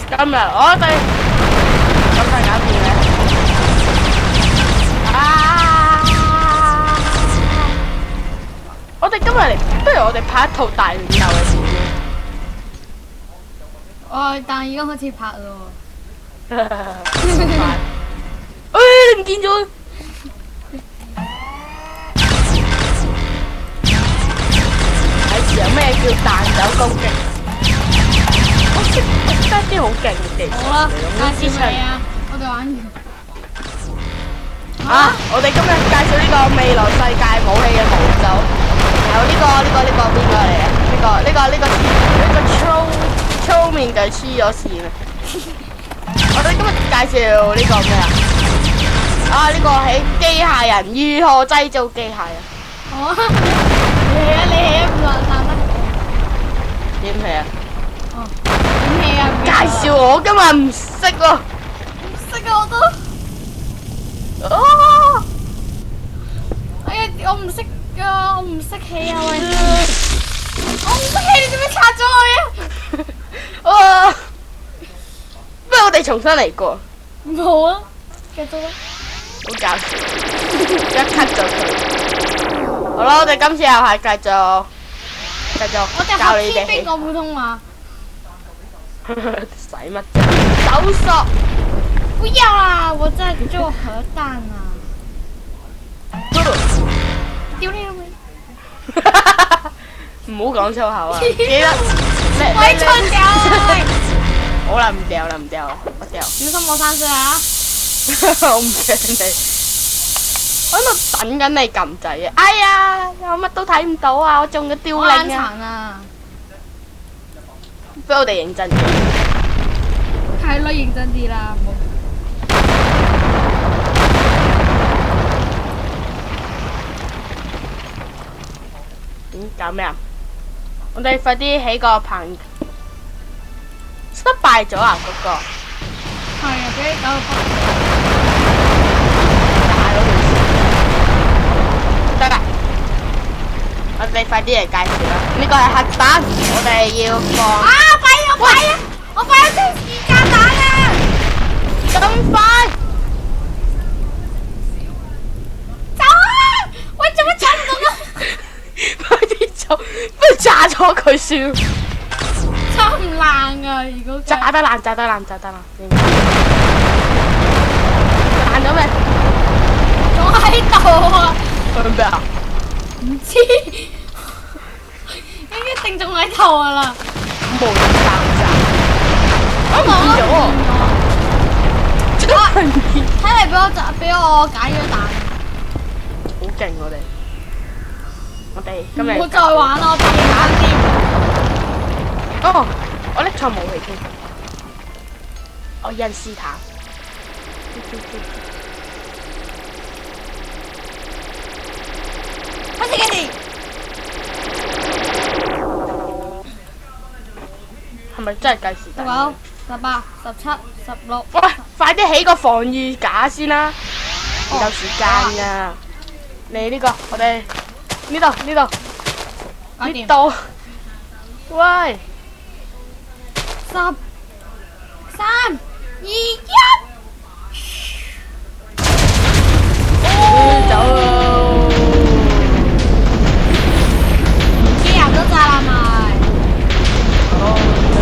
今日我哋咁快搞掂咧？我哋今日嚟，不如我哋拍一套大亂鬥嘅片。但係而家開始拍咯。你唔見咗？睇住有咩叫彈走攻擊？我識得啲好勁嘅技術。好啦，介紹你啊，我哋玩完。我哋今日介紹呢個未來世界武器嘅模組，有呢個邊個嚟啊？呢個粗面具黐咗線啊！我哋今日介紹呢個咩啊？呢個係機械人，如何製造機械人？你起啊咁爛咩？點起啊？點起啊？介紹我今日唔識喎。唔識啊我都。哎呀，我唔識噶，我唔識起啊喂！我唔識起，你做咩拆咗我啊？不如我哋重新嚟過。好啊，繼續啦。好搞笑，一 cut 咗佢。好啦，我哋今次又係繼續我哋教你哋邊個普通話？使乜啫？搜索。不要啦，我在做核彈啊！丟你老味！唔好講粗口啊！記得我一槍掉。好啦，唔掉啦，我掉。小心我3歲啊！我唔驚你，我喺度等緊你撳掣啊！哎呀，我乜都睇唔到啊！我中咗凋零啊！不如我哋認真啲。係咯，認真啲啦，唔好。搞咩啊？我哋快啲起個棚。失敗咗啊！嗰個。係啊，俾你搞到大佬得啦，我哋快啲嚟介紹啦。呢個係核彈，我哋要放。我擺咗條時間彈啊！咁快？走啊！喂，做乜走唔到啊？快啲走，不如炸咗佢算。炸唔爛啊！如果炸得爛。爛咗未？仲喺度啊！去咩啊？唔知，應該定仲喺度噶啦。冇人炸。我冇咗。睇嚟俾我解咗彈。好勁我哋今日。唔好再玩啦！我哋玩掂。我拎錯武器添。因斯坦。開始。係咪真係計時間？19、18、17、16。喂，快啲起個防禦架先啦！唔夠時間㗎。你呢個，我哋呢度。喂！10、3、2、1。走咯！機械都炸啦咪 ！Oh no！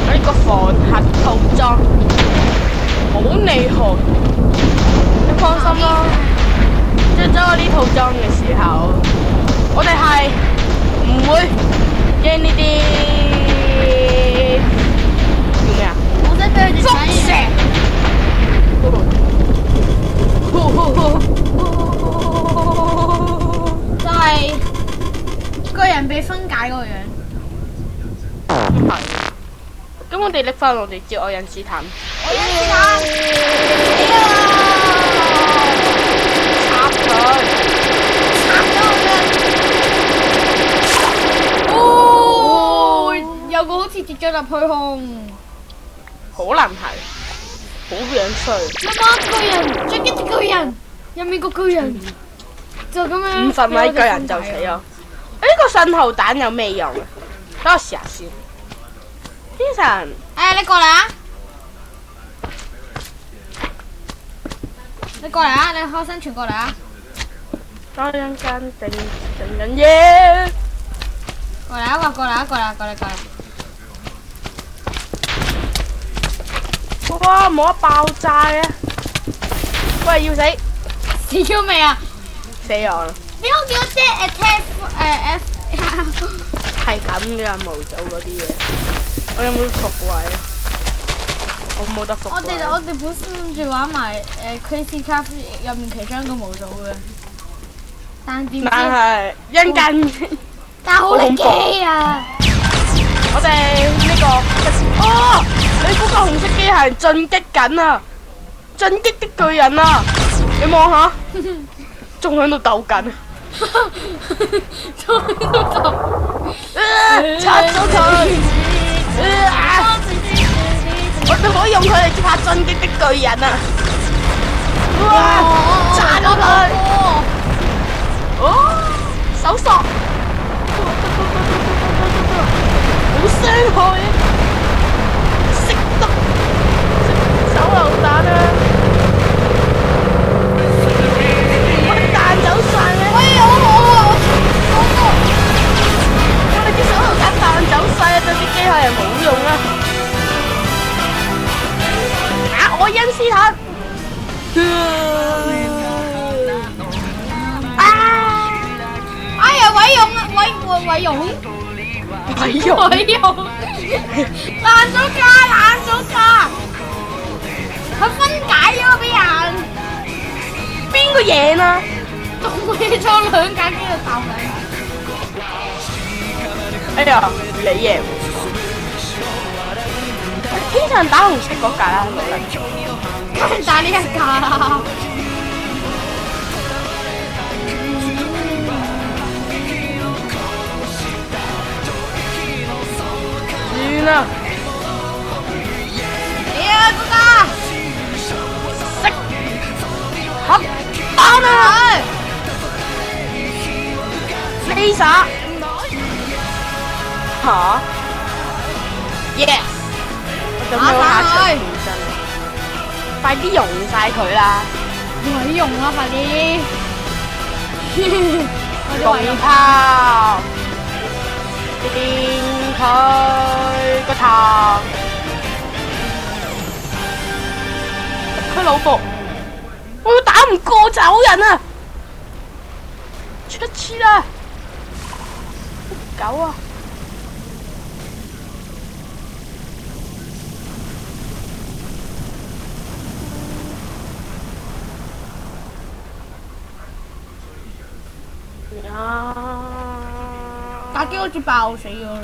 我呢個防核套裝好厲害，你放心啦。着咗我呢套裝嘅時候，我哋係唔會驚呢啲叫咩啊？我真係輻射。就係個人被分解嗰個樣。係。咁我哋拎翻我哋接愛因斯坦。愛因斯坦。插佢。哦！有個好似跌咗入虛空。可能係。好樣衰！有冇一個人追擊啲巨人？入面個巨人就咁樣50米巨人就死咗。呢個信號彈有咩用啊？等我試下先。天神，你過嚟啊！你過嚟啊！你開生存過嚟啊！我一陣間整緊嘢。過嚟啊！過嚟！哇！冇得爆炸嘅。喂，要死！死咗未啊？死我啦！點解叫 dead attack F？ 係咁嘅模組嗰啲嘢。我有冇復位啊？我冇得復位。我哋本身諗住玩埋Crazy Craft 入面其中一個模組嘅，但點知？但係一陣間。但好力機啊！我哋呢個哦，你嗰個紅色機械人進擊緊啊！進擊的巨人啊！你望下，仲喺度鬥緊。拆咗佢！我哋可以用佢嚟拍進擊的巨人啊！哇！炸咗佢！哦，搜索。好傷害啊！識得手榴彈啊！我哋彈走晒咧！我哋啲手榴彈彈走晒啊！對啲機械人冇用啊！啊！愛因斯坦！哎呀，毀容啊！毀容！爛咗架！佢分解咗俾人。邊個贏啊？動起咗兩架機就鬥緊。哎呀，你贏！天上打紅色嗰架啦，梗係打呢一架啦。算啦。嗰架食合打啦！飛灑嚇 ！Yes！ 我準備好下場變身，快啲用晒佢啦！毀容啦，快啲！龍炮電佢個頭，佢老婆，我打唔過走人啊！出次啦，狗啊！架機好似爆死咗咯！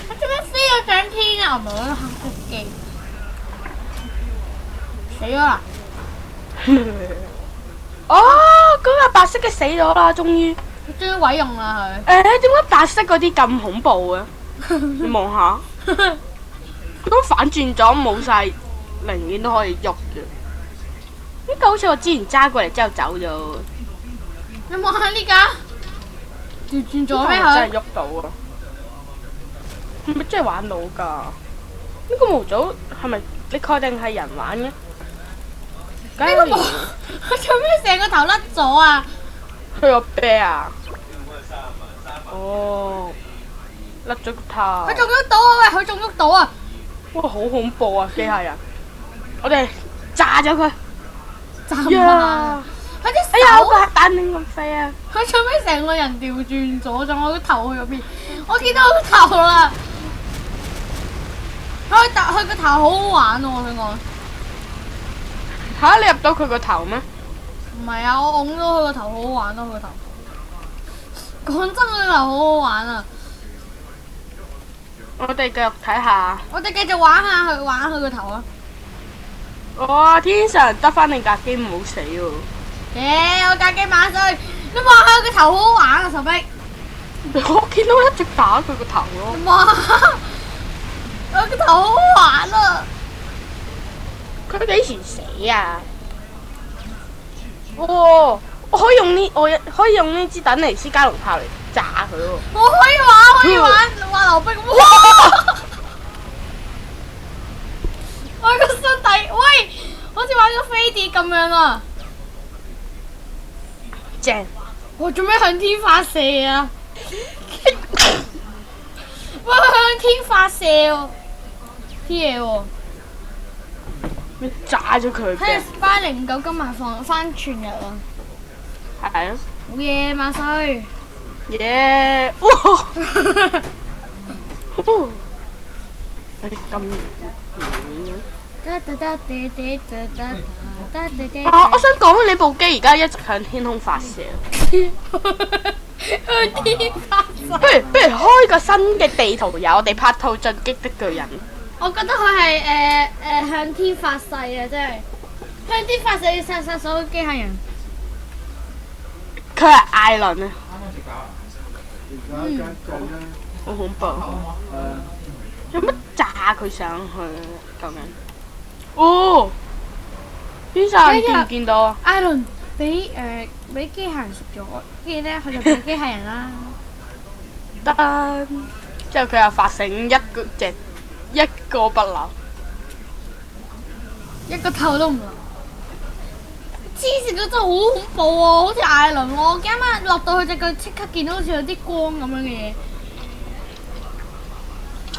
我做咩飛咗上天啊？唔係嗰個黑色機，死咗啦！哦，嗰個白色嘅死咗啦，終於毀容啦佢。點解白色嗰啲咁恐怖嘅？你望下，都反轉咗，冇晒零件都可以喐嘅。呢個好似我之前揸過嚟之後走咗。你望下呢架，調轉咗咩佢？真係喐到啊！係咪真係玩到㗎？呢個模組係咪你確定係人玩嘅？呢個模，我做咩成個頭甩咗啊？佢個啤啊！哦，甩咗個頭。佢仲喐到啊！喂，佢仲喐到啊！哇，好恐怖啊！機械人，我哋炸咗佢。炸啊！佢啲手，哎呀，個核彈亂咁飛啊！佢做咩成個人調轉咗？仲我個頭去咗邊？我見到個頭啦。佢個頭好好玩喎！我想講。嚇！你入到佢個頭咩？唔係啊！我拱咗佢個頭，好好玩咯！佢個頭。講真，佢個頭好好玩啊！我哋繼續睇下。我哋繼續玩下佢，玩佢個頭啊！哇！天上得翻你架機唔好死喎！我架機萬歲！你望下佢個頭好好玩啊，仇逼！我見到一直打佢個頭咯。哇！我個頭好好玩啊！佢幾時死啊？哦，我可以用呢支等尼斯加農炮嚟炸佢喎。我可以玩，玩溜冰。哇！啲咁樣啊！正。我做咩向天發射啊？喂，向天發射喎！啲嘢喎。咩炸咗佢睇嘅？下巴零9今日放翻全日啊！係啊。好嘢，萬歲！耶！哇！咁我想講你部機而家一直向天空發射。向天發射。不如開個新嘅地圖，有我哋拍套進擊的巨人。我覺得佢係向天發誓啊，真係向天發誓要殺所有機械人。佢係艾倫啊！好恐怖。有乜炸佢上去啊？究竟？哦，邊晒見唔見到啊？艾倫俾機械人食咗，跟住咧佢就變機械人啦。得，之後佢又發醒一個不留，一個頭都唔留。黐線，佢真係好恐怖喎，好似艾倫喎！我啱啱落到去隻腳，即刻見到好似有啲光咁樣嘅嘢，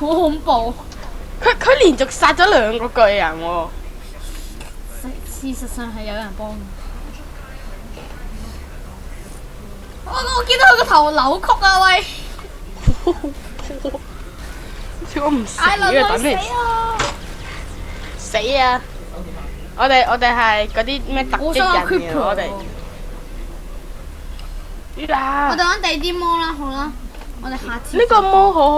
好恐怖。佢連續殺咗2個巨人喎。事實上係有人幫嘅。我見到佢個頭扭曲啊！喂，我唔死啊！艾倫等你死啊！我哋係嗰啲咩突擊人嘅，我哋。我哋玩第二啲魔啦，好啦，我哋下次。呢個魔好。